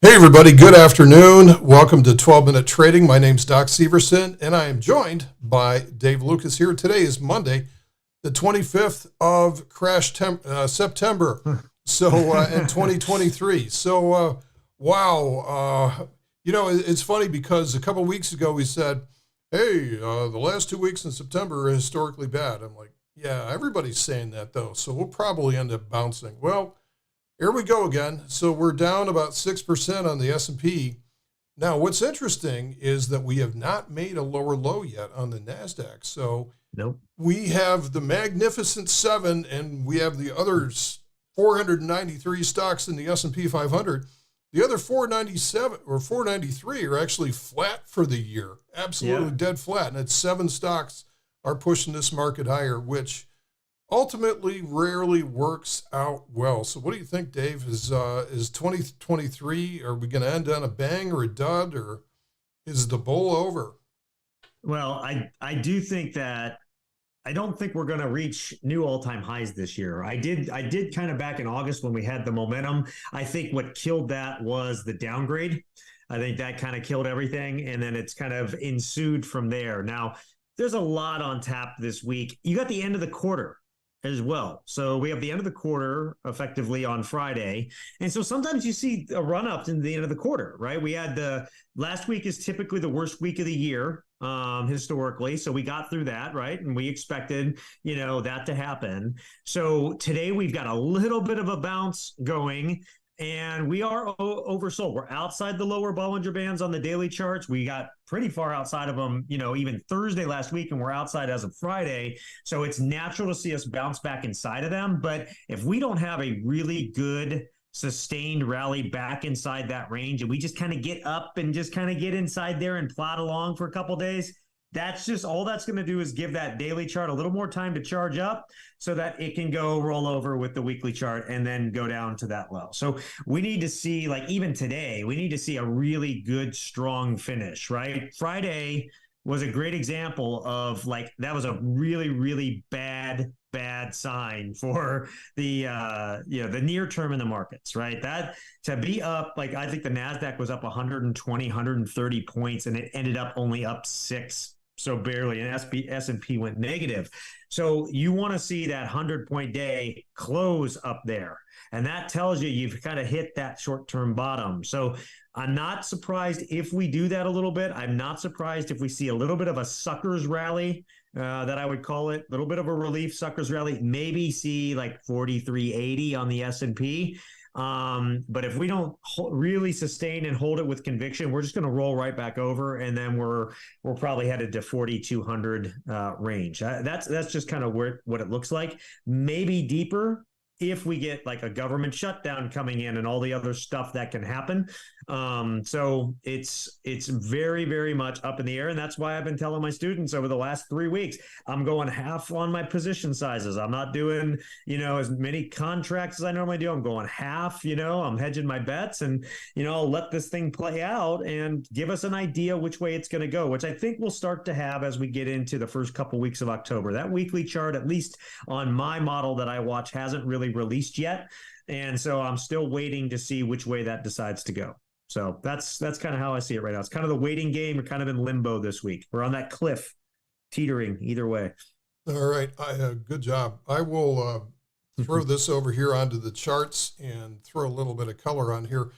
Hey everybody, good afternoon. Welcome to 12-Minute Trading. My name's Doc Severson, and I am joined by Dave Lukas here. Today is Monday, the 25th of September, in 2023. It's funny because a couple weeks ago we said, hey, the last 2 weeks in September are historically bad. I'm like, yeah, everybody's saying that though, so we'll probably end up bouncing. Well, here we go again. So we're down about 6% on the S&P. Now, what's interesting is that we have not made a lower low yet on the NASDAQ. So Nope. we have the Magnificent Seven, and we have the others 493 stocks in the S&P 500. The other 497 or 493 are actually flat for the year, absolutely dead flat. And it's 7 stocks are pushing this market higher, which ultimately rarely works out well. So what do you think, Dave? Is 2023, are we going to end on a bang or a dud, or is the bull over? Well, I do think that I don't think we're going to reach new all-time highs this year. I did kind of back in August when we had the momentum. I think what killed that was the downgrade. I think that kind of killed everything, and then it's kind of ensued from there. Now, there's a lot on tap this week. You got the end of the quarter as well. So we have the end of the quarter effectively on Friday. And so sometimes you see a run up in the end of the quarter, right? We had the last week is typically the worst week of the year historically. So we got through that, right? And we expected, that to happen. So today we've got a little bit of a bounce going. And we are oversold. We're outside the lower Bollinger Bands on the daily charts. We got pretty far outside of them, even Thursday last week, and we're outside as of Friday. So it's natural to see us bounce back inside of them. But if we don't have a really good sustained rally back inside that range, and we just kind of get up and just kind of get inside there and plod along for a couple days, that's just all that's going to do is give that daily chart a little more time to charge up so that it can go roll over with the weekly chart and then go down to that low. So we need to see, like even today, we need to see a really good, strong finish, right? Friday was a great example of that was a really, really bad sign for the the near term in the markets, right? That to be up, I think the NASDAQ was up 120, 130 points, and it ended up only up 6. So barely, and S&P went negative. So you want to see that 100-point day close up there. And that tells you you've kind of hit that short-term bottom. So I'm not surprised if we do that a little bit. I'm not surprised if we see a little bit of a suckers rally, that I would call it, a little bit of a relief suckers rally, maybe see like 4380 on the S&P. But if we don't really sustain and hold it with conviction, we're just going to roll right back over, and then we're probably headed to 4,200 range. That's just kind of what it looks like. Maybe deeper if we get like a government shutdown coming in and all the other stuff that can happen. So it's very, very much up in the air. And that's why I've been telling my students over the last 3 weeks, I'm going half on my position sizes. I'm not doing, as many contracts as I normally do. I'm going half, I'm hedging my bets, and, I'll let this thing play out and give us an idea which way it's going to go, which I think we'll start to have as we get into the first couple weeks of October. That weekly chart, at least on my model that I watch, hasn't really released yet, and so I'm still waiting to see which way that decides to go. So that's kind of how I see it right now. It's kind of the waiting game. We're kind of in limbo this week. We're on that cliff, teetering either way. All right, good job. I will throw this over here onto the charts and throw a little bit of color on here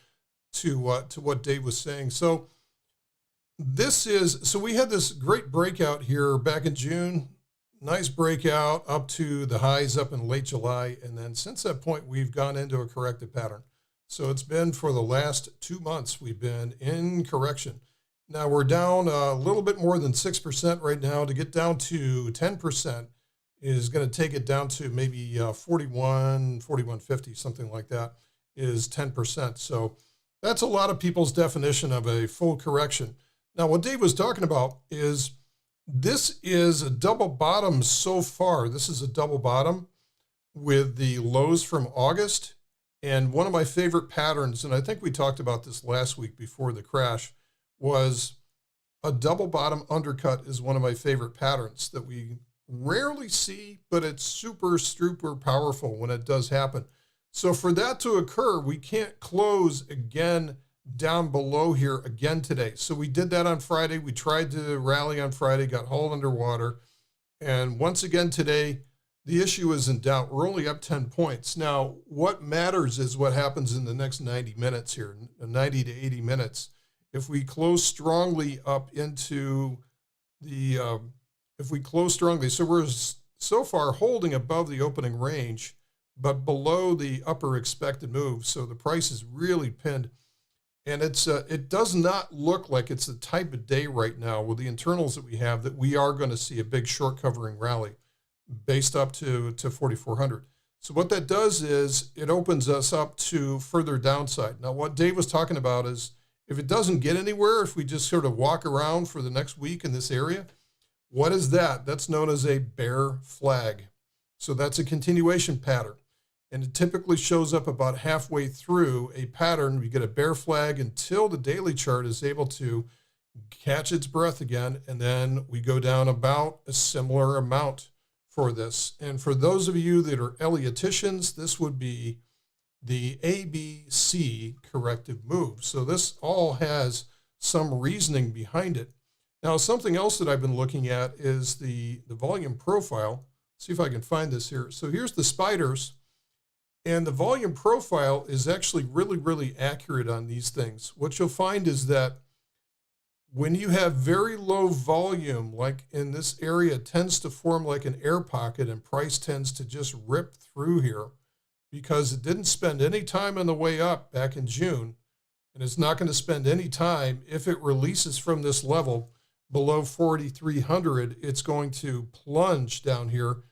to what Dave was saying. So we had this great breakout here back in June. Nice breakout up to the highs up in late July. And then since that point, we've gone into a corrective pattern. So it's been for the last 2 months, we've been in correction. Now we're down a little bit more than 6% right now. To get down to 10% is going to take it down to maybe 41.50, something like that is 10%. So that's a lot of people's definition of a full correction. Now what Dave was talking about is this is a double bottom so far. This is a double bottom with the lows from August. And one of my favorite patterns, and I think we talked about this last week before the crash, was a double bottom undercut is one of my favorite patterns that we rarely see, but it's super powerful when it does happen. So for that to occur, we can't close again down below here again today. So we did that on Friday. We tried to rally on Friday, got hauled underwater. And once again today, the issue isn't down. We're only up 10 points. Now, what matters is what happens in the next 90 minutes here, 90 to 80 minutes. If we close strongly up into if we close strongly, so we're so far holding above the opening range, but below the upper expected move. So the price is really pinned. And it does not look like it's the type of day right now with the internals that we have that we are going to see a big short covering rally based up to 4,400. So what that does is it opens us up to further downside. Now, what Dave was talking about is if it doesn't get anywhere, if we just sort of walk around for the next week in this area, what is that? That's known as a bear flag. So that's a continuation pattern. And it typically shows up about halfway through a pattern. We get a bear flag until the daily chart is able to catch its breath again. And then we go down about a similar amount for this. And for those of you that are Elliotticians, this would be the ABC corrective move. So this all has some reasoning behind it. Now, something else that I've been looking at is the volume profile. See if I can find this here. So here's the spiders. And the volume profile is actually really, really accurate on these things. What you'll find is that when you have very low volume, like in this area, it tends to form like an air pocket and price tends to just rip through here because it didn't spend any time on the way up back in June. And it's not going to spend any time if it releases from this level below 4,300. It's going to plunge down here.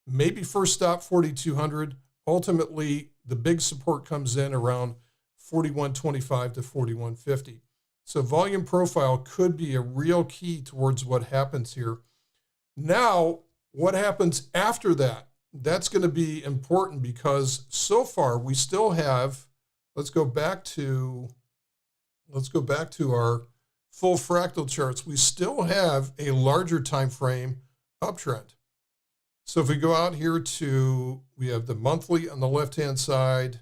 Maybe first stop 4,200. Ultimately, the big support comes in around 41.25 to 41.50. So volume profile could be a real key towards what happens here. Now, what happens after that? That's going to be important because so far we still have, let's go back to our full fractal charts. We still have a larger time frame uptrend. So if we go out here we have the monthly on the left-hand side,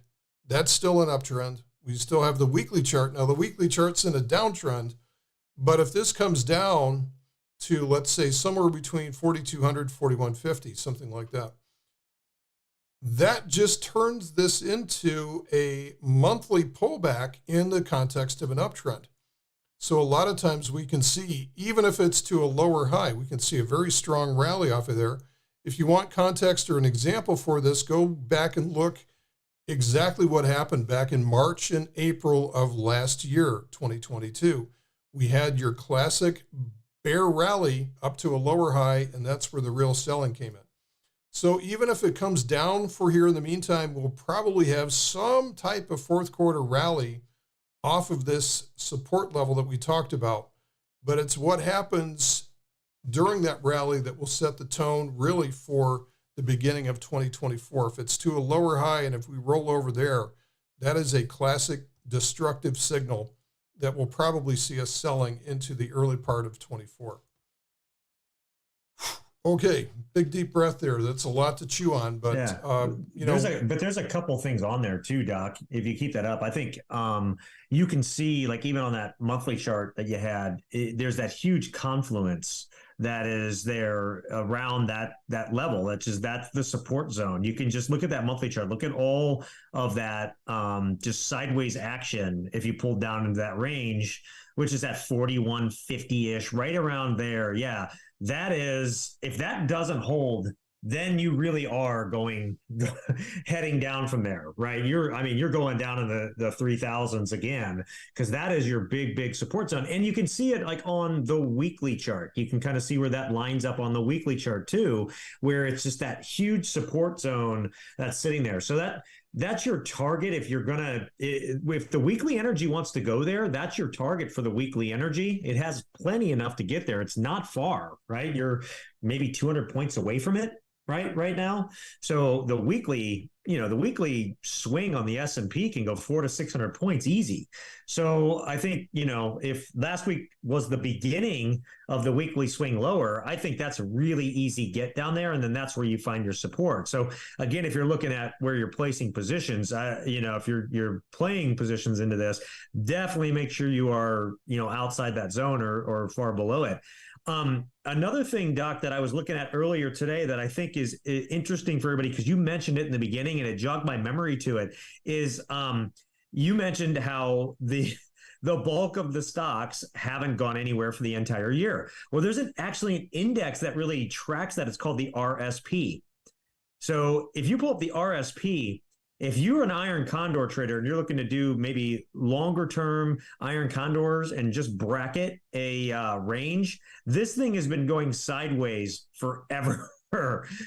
that's still an uptrend. We still have the weekly chart. Now the weekly chart's in a downtrend, but if this comes down to, let's say, somewhere between 4,200, 4,150, something like that, that just turns this into a monthly pullback in the context of an uptrend. So a lot of times we can see, even if it's to a lower high, we can see a very strong rally off of there. If you want context or an example for this, go back and look exactly what happened back in March and April of last year, 2022. We had your classic bear rally up to a lower high, and that's where the real selling came in. So even if it comes down for here in the meantime, we'll probably have some type of fourth quarter rally off of this support level that we talked about. But it's what happens during that rally that will set the tone really for the beginning of 2024. If it's to a lower high and if we roll over there, that is a classic destructive signal that will probably see us selling into the early part of 24. Okay, big deep breath there. That's a lot to chew on, but there's a couple things on there too, Doc. If you keep that up, I think you can see, like, even on that monthly chart that you had, there's that huge confluence that is there around that level. That's the support zone. You can just look at that monthly chart. Look at all of that just sideways action if you pull down into that range, which is at 41.50-ish, right around there. Yeah, that is, if that doesn't hold, then you really are heading down from there, right? You're going down in the 3,000s again, because that is your big support zone. And you can see it like on the weekly chart. You can kind of see where that lines up on the weekly chart too, where it's just that huge support zone that's sitting there. So that's your target. If the weekly energy wants to go there, that's your target for the weekly energy. It has plenty enough to get there. It's not far, right? You're maybe 200 points away from it right now. So the weekly, the weekly swing on the S&P can go 400 to 600 points easy. So I think, if last week was the beginning of the weekly swing lower, I think that's a really easy get down there. And then that's where you find your support. So again, if you're looking at where you're placing positions, if you're playing positions into this, definitely make sure you are, outside that zone or far below it. Another thing, Doc, that I was looking at earlier today that I think is interesting for everybody, because you mentioned it in the beginning and it jogged my memory to it, is you mentioned how the bulk of the stocks haven't gone anywhere for the entire year. Well, there's actually an index that really tracks that. It's called the RSP. So if you pull up the RSP, if you're an iron condor trader and you're looking to do maybe longer term iron condors and just bracket a range, this thing has been going sideways forever.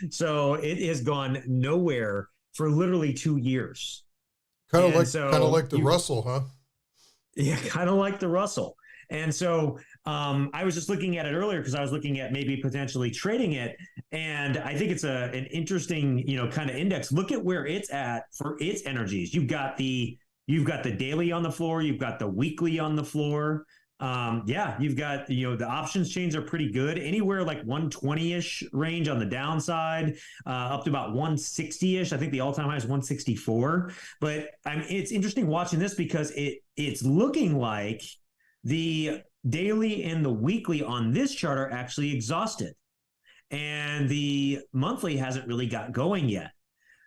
So it has gone nowhere for literally 2 years. Kind of like the Russell, huh? Yeah, kind of like the Russell. And so I was just looking at it earlier because I was looking at maybe potentially trading it. And I think it's an interesting, kind of index. Look at where it's at for its energies. You've got the daily on the floor. You've got the weekly on the floor. You've got, the options chains are pretty good. Anywhere like 120-ish range on the downside, up to about 160-ish. I think the all-time high is 164. But it's interesting watching this because it's looking like the daily and the weekly on this chart are actually exhausted. And the monthly hasn't really got going yet.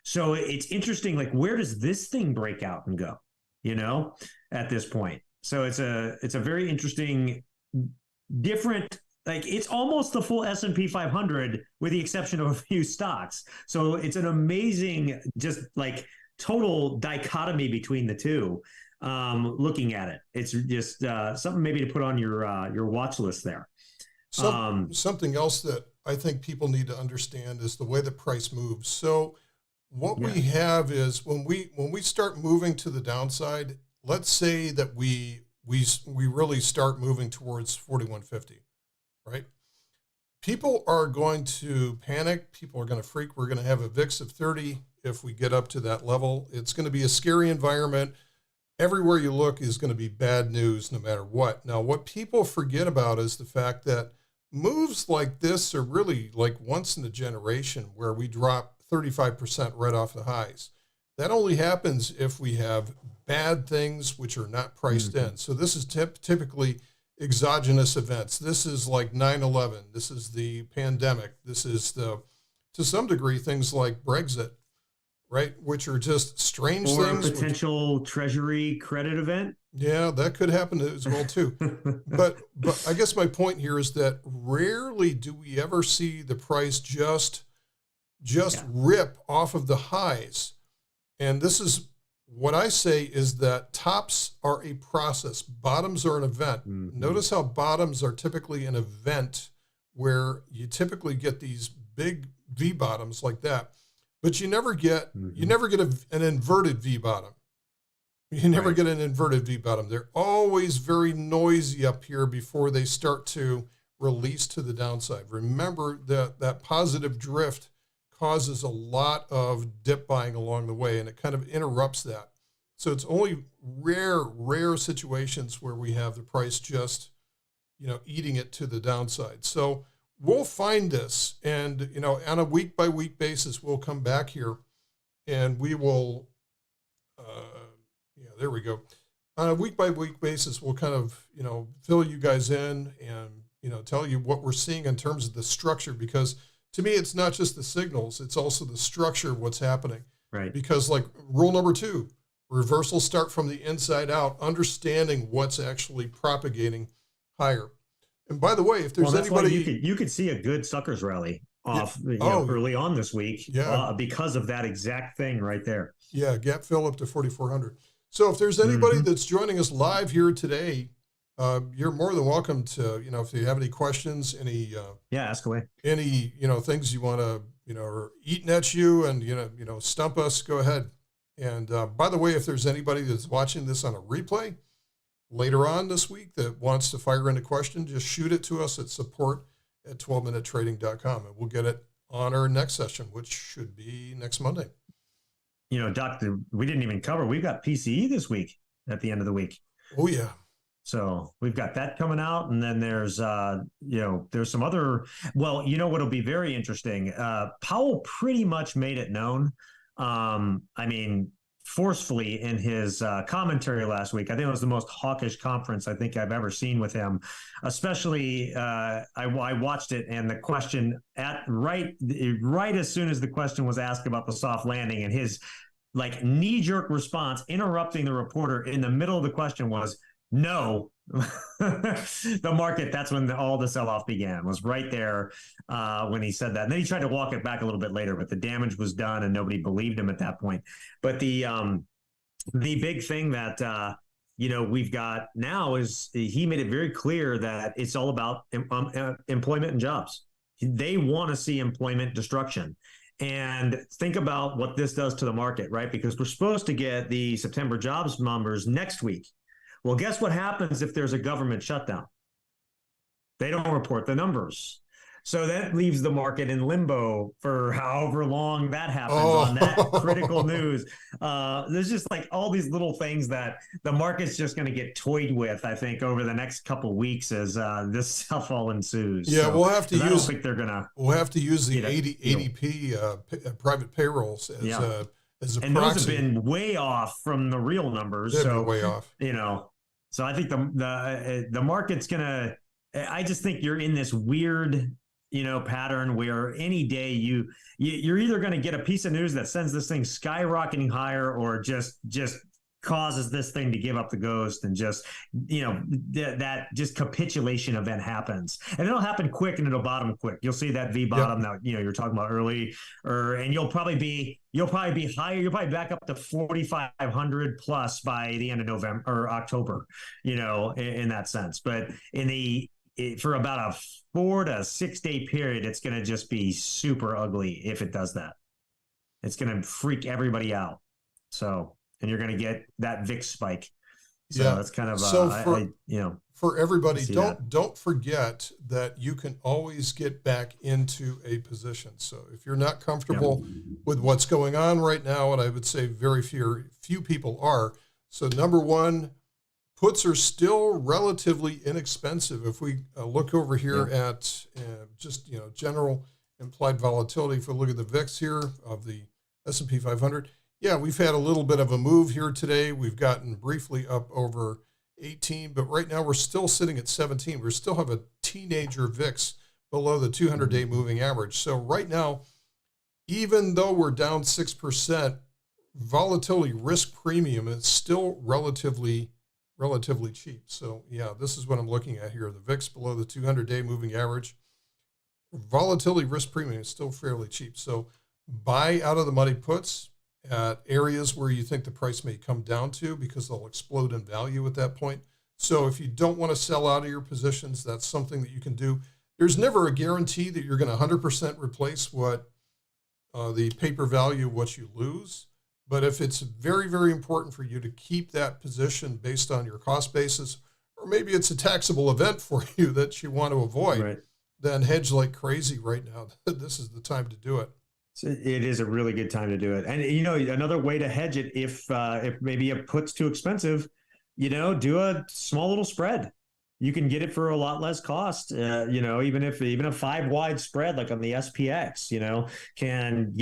So it's interesting, like, where does this thing break out and go, at this point? So it's a very interesting, different, like, it's almost the full S&P 500 with the exception of a few stocks. So it's an amazing, just like total dichotomy between the two. Looking at it, it's just something maybe to put on your watch list there. Something else that I think people need to understand is the way the price moves. So what we have is when we start moving to the downside, let's say that we really start moving towards 4150, right? People are going to panic. People are going to freak. We're going to have a VIX of 30 if we get up to that level. It's going to be a scary environment. Everywhere you look is going to be bad news no matter what. Now, what people forget about is the fact that moves like this are really like once in a generation, where we drop 35% right off the highs. That only happens if we have bad things which are not priced in. So this is typically exogenous events. This is like 9/11. This is the pandemic. This is to some degree, things like Brexit, right? Which are just strange things. Or a potential treasury credit event. Yeah, that could happen as well too. but I guess my point here is that rarely do we ever see the price just rip off of the highs. And this is what I say is that tops are a process. Bottoms are an event. Notice how bottoms are typically an event where you typically get these big V bottoms like that. But you never get an inverted V bottom. You never get an inverted V bottom. They're always very noisy up here before they start to release to the downside. Remember that positive drift causes a lot of dip buying along the way, and it kind of interrupts that. So it's only rare situations where we have the price just, eating it to the downside. So we'll find this, and, on a week-by-week basis, we'll come back here, and we will, there we go. On a week-by-week basis, we'll kind of, fill you guys in and, tell you what we're seeing in terms of the structure, because to me, it's not just the signals, it's also the structure of what's happening. Right. Because like rule number 2, reversals start from the inside out, understanding what's actually propagating higher. And by the way, if there's anybody, you could see a good suckers rally off early on this week, because of that exact thing right there. Yeah, gap fill up to 4,400. So if there's anybody that's joining us live here today, you're more than welcome to, if you have any questions, ask away. Any, things you want to, are eating at you and, stump us, go ahead. And by the way, if there's anybody that's watching this on a replay later on this week that wants to fire in a question, just shoot it to us at support@12minutetrading.com, and we'll get it on our next session, which should be next Monday. Doctor, we didn't even cover. We've got PCE this week at the end of the week. Oh yeah. So we've got that coming out, and then there's some other. Well, what'll be very interesting. Powell pretty much made it known. I mean, forcefully in his commentary last week. I think it was the most hawkish conference I think I've ever seen with him. Especially, I watched it, and the question right as soon as the question was asked about the soft landing, and his like knee-jerk response, interrupting the reporter in the middle of the question was no. The market, that's when all the sell-off began, was right there when he said that. And then he tried to walk it back a little bit later, but the damage was done and nobody believed him at that point. But the big thing that we've got now is he made it very clear that it's all about employment and jobs. They want to see employment destruction. And think about what this does to the market, right? Because we're supposed to get the September jobs numbers next week. Well, guess what happens if there's a government shutdown? They don't report the numbers. So that leaves the market in limbo for however long that happens on that critical news. There's just like all these little things that the market's just going to get toyed with, I think, over the next couple of weeks as this stuff all ensues. Yeah, so, we'll have to use. I don't think they're gonna. We'll have to use the ADP private payrolls as a and proxy. those have been way off from the real numbers. They've been way off. So I think the market's gonna. I just think you're in this weird, pattern where any day you're either going to get a piece of news that sends this thing skyrocketing higher, or just causes this thing to give up the ghost, and just that just capitulation event happens, and it'll happen quick and it'll bottom quick. You'll see that V bottom that you're talking about early, and you'll probably be higher. You'll probably back up to 4,500 plus by the end of November or October, in that sense. But for about a 4 to 6 day period, it's going to just be super ugly if it does that. It's going to freak everybody out. So, and you're going to get that VIX spike. So that's kind of for everybody. Don't forget that you can always get back into a position. So if you're not comfortable with what's going on right now, and I would say very few people are. So number one, puts are still relatively inexpensive. If we look over here at just general implied volatility, if we look at the VIX here of the S&P 500, we've had a little bit of a move here today. We've gotten briefly up over 18, but right now we're still sitting at 17. We still have a teenager VIX below the 200-day moving average. So right now, even though we're down 6%, volatility risk premium is still relatively cheap. So this is what I'm looking at here. The VIX below the 200-day moving average. Volatility risk premium is still fairly cheap. So buy out of the money puts at areas where you think the price may come down to, because they'll explode in value at that point. So if you don't want to sell out of your positions, that's something that you can do. There's never a guarantee that you're going to 100% replace what the paper value, what you lose. But if it's very, very important for you to keep that position based on your cost basis, or maybe it's a taxable event for you that you want to avoid, then hedge like crazy right now. This is the time to do it. So it is a really good time to do it. And, another way to hedge it, if maybe a put's too expensive, do a small little spread. You can get it for a lot less cost. Even a 5-wide spread, like on the SPX, can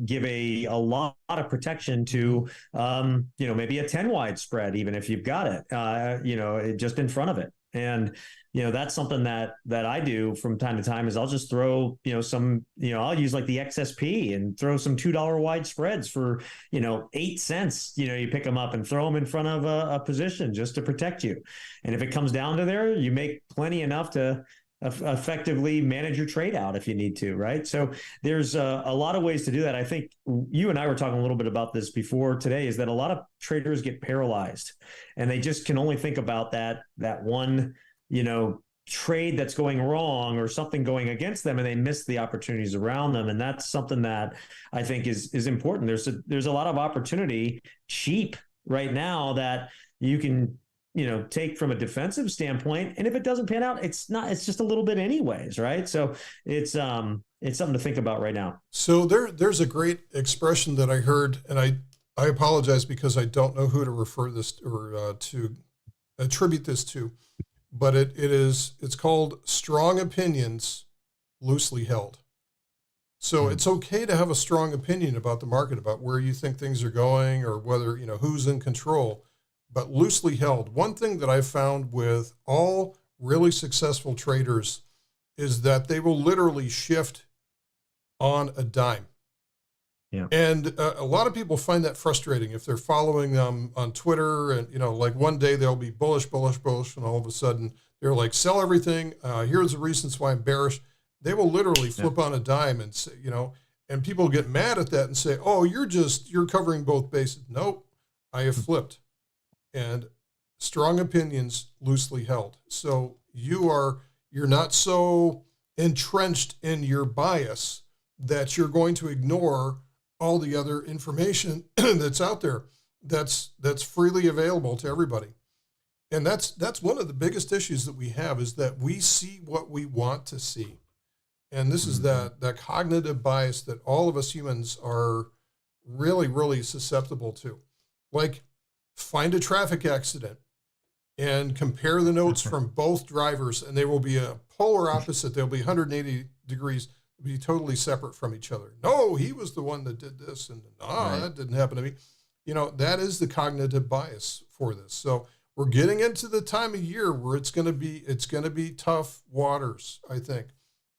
give a lot of protection to, maybe a 10-wide spread, even if you've got it, just in front of it. And, that's something that I do from time to time is I'll just throw, some, I'll use like the XSP and throw some $2 wide spreads for, 8 cents, you pick them up and throw them in front of a position just to protect you. And if it comes down to there, you make plenty enough to effectively manage your trade out if you need to, right? So there's a lot of ways to do that. I think you and I were talking a little bit about this before today, is that a lot of traders get paralyzed and they just can only think about that one, trade that's going wrong or something going against them, and they miss the opportunities around them. And that's something that I think is important. There's a lot of opportunity cheap right now that you can take from a defensive standpoint. And if it doesn't pan out, it's just a little bit anyways, right? So it's something to think about right now. So there's a great expression that I heard, and I apologize because I don't know who to refer this or to attribute this to, but it's called strong opinions loosely held. So it's okay to have a strong opinion about the market, about where you think things are going or whether, who's in control, but loosely held. One thing that I've found with all really successful traders is that they will literally shift on a dime. Yeah. And a lot of people find that frustrating if they're following them on Twitter and, like one day they'll be bullish, bullish, bullish. And all of a sudden they're like, sell everything. Here's the reasons why I'm bearish. They will literally flip on a dime and say, and people get mad at that and say, oh, you're covering both bases. Nope, I have flipped. And strong opinions loosely held. So you're not so entrenched in your bias that you're going to ignore all the other information that's out there that's freely available to everybody. And that's one of the biggest issues that we have, is that we see what we want to see. And this is that cognitive bias that all of us humans are really, really susceptible to. Like, find a traffic accident and compare the notes from both drivers, and they will be a polar opposite. They'll be 180 degrees, be totally separate from each other. No, he was the one that did this, and that didn't happen to me. That is the cognitive bias for this. So we're getting into the time of year where it's going to be tough waters, I think,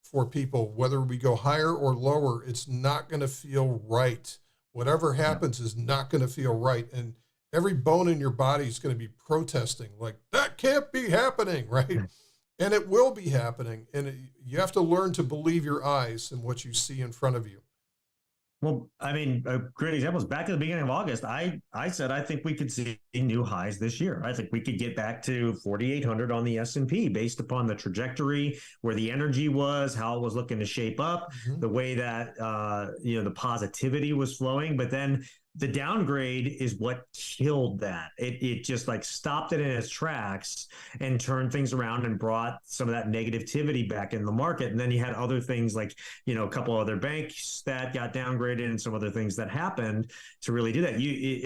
for people. Whether we go higher or lower, it's not going to feel right. Whatever happens is not going to feel right. And every bone in your body is going to be protesting, like, that can't be happening, right? And it will be happening. And you have to learn to believe your eyes and what you see in front of you. Well, I mean, a great example is back at the beginning of August. I said I think we could see new highs this year. I think we could get back to 4,800 on the S&P based upon the trajectory, where the energy was, how it was looking to shape up, the way that the positivity was flowing. But then the downgrade is what killed that. It just like stopped it in its tracks and turned things around and brought some of that negativity back in the market. And then you had other things like, a couple other banks that got downgraded and some other things that happened to really do that.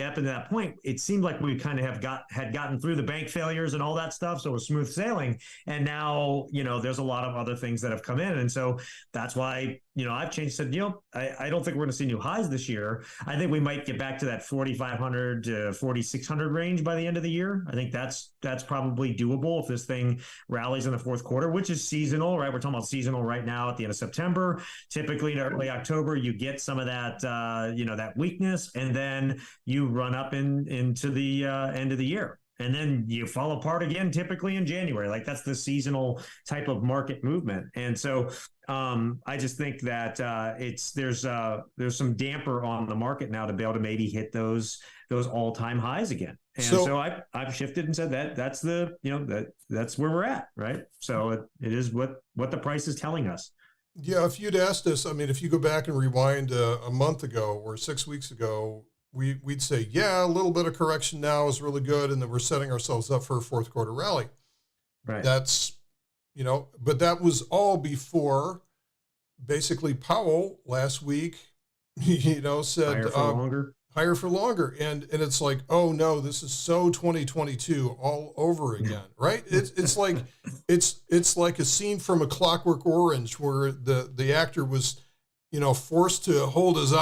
Up to that point, it seemed like we kind of had gotten through the bank failures and all that stuff. So it was smooth sailing. And now, there's a lot of other things that have come in. And so that's why, I've changed, said, I don't think we're going to see new highs this year. I think we might get back to that 4,500 to 4,600 range by the end of the year. I think that's probably doable if this thing rallies in the fourth quarter, which is seasonal, right? We're talking about seasonal right now at the end of September. Typically in early October, you get some of that, that weakness, and then you run up into the end of the year. And then you fall apart again, typically in January. Like, that's the seasonal type of market movement. And so I just think that there's some damper on the market now to be able to maybe hit those all-time highs again. And so I've shifted and said that's that's where we're at, right? So it is what the price is telling us. Yeah, if you'd asked us, I mean, if you go back and rewind a month ago or 6 weeks ago, we'd say, yeah, a little bit of correction now is really good, and then we're setting ourselves up for a fourth quarter rally. Right. That's, but that was all before basically Powell last week, said higher for longer. And it's like, oh no, this is so 2022 all over again, right? It's like it's like a scene from A Clockwork Orange where the actor was, forced to hold his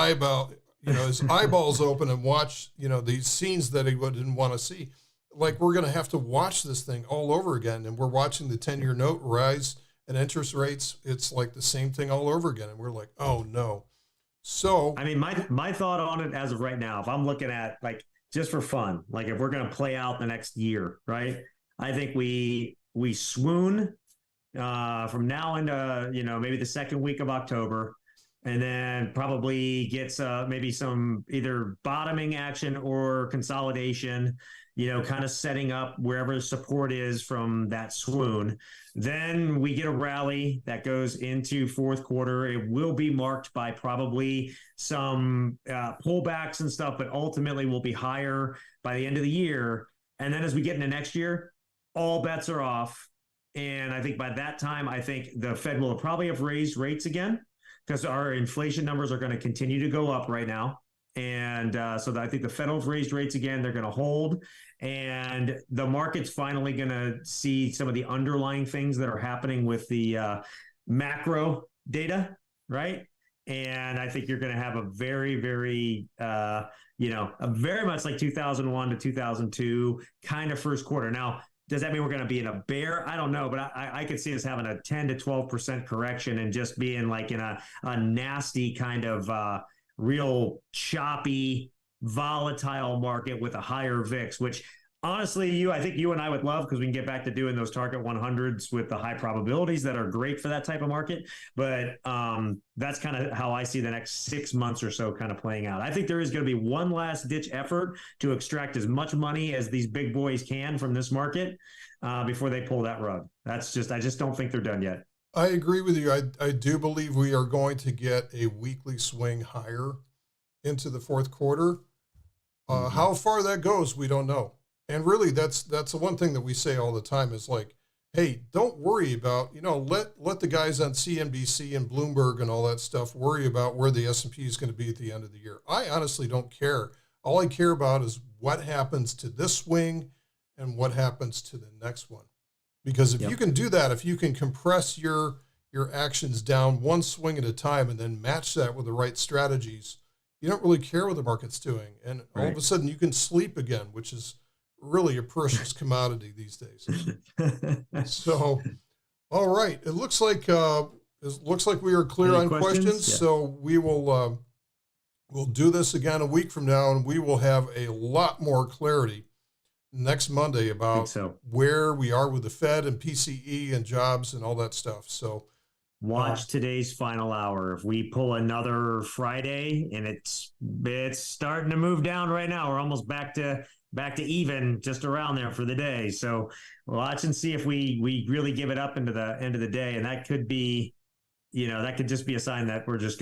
his eyeballs open and watch, these scenes that he didn't want to see. Like, we're going to have to watch this thing all over again. And we're watching the 10-year note rise and interest rates. It's like the same thing all over again. And we're like, oh no. So, I mean, my thought on it as of right now, if I'm looking at, like, just for fun, like, if we're going to play out the next year, right? I think we swoon from now into, maybe the second week of October, and then probably gets maybe some either bottoming action or consolidation, kind of setting up wherever support is from that swoon. Then we get a rally that goes into fourth quarter. It will be marked by probably some pullbacks and stuff, but ultimately will be higher by the end of the year. And then as we get into next year, all bets are off. And I think by that time, I think the Fed will probably have raised rates again because our inflation numbers are going to continue to go up right now. And so I think the Fed will have raised rates again. They're going to hold. And the market's finally going to see some of the underlying things that are happening with the macro data, right? And I think you're going to have a very, very, a very much like 2001 to 2002 kind of first quarter. Now, does that mean we're going to be in a bear? I don't know, but I could see us having a 10 to 12% correction and just being like in a nasty kind of real choppy, volatile market with a higher VIX, which honestly, I think you and I would love because we can get back to doing those target 100s with the high probabilities that are great for that type of market. But that's kind of how I see the next 6 months or so kind of playing out. I think there is going to be one last ditch effort to extract as much money as these big boys can from this market before they pull that rug. I just don't think they're done yet. I agree with you. I do believe we are going to get a weekly swing higher into the fourth quarter. How far that goes, we don't know. And really, that's the one thing that we say all the time is like, hey, don't worry about, let the guys on CNBC and Bloomberg and all that stuff worry about where the S&P is going to be at the end of the year. I honestly don't care. All I care about is what happens to this swing and what happens to the next one. Because if you can do that, if you can compress your actions down one swing at a time and then match that with the right strategies, you don't really care what the market's doing. And all of a sudden you can sleep again, which is really a precious commodity these days. So, all right. It looks like we are clear on questions. Yeah. So we will we'll do this again a week from now, and we will have a lot more clarity next Monday about where we are with the Fed and PCE and jobs and all that stuff. So watch today's final hour. If we pull another Friday and it's starting to move down right now, we're almost back to even just around there for the day. So watch and see if we really give it up into the end of the day. And that could be, that could just be a sign that it's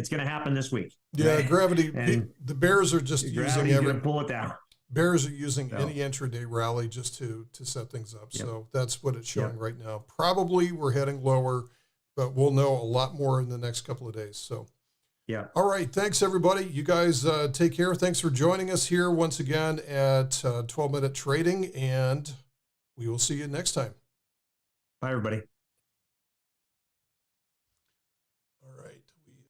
going to happen this week. Yeah. Right? Gravity. And the Bears are just using going to pull it down. Bears are using any intraday rally just to set things up. Yep. So that's what it's showing right now. Probably we're heading lower, but we'll know a lot more in the next couple of days. So, yeah. All right. Thanks, everybody. You guys take care. Thanks for joining us here once again at 12 Minute Trading, and we will see you next time. Bye, everybody.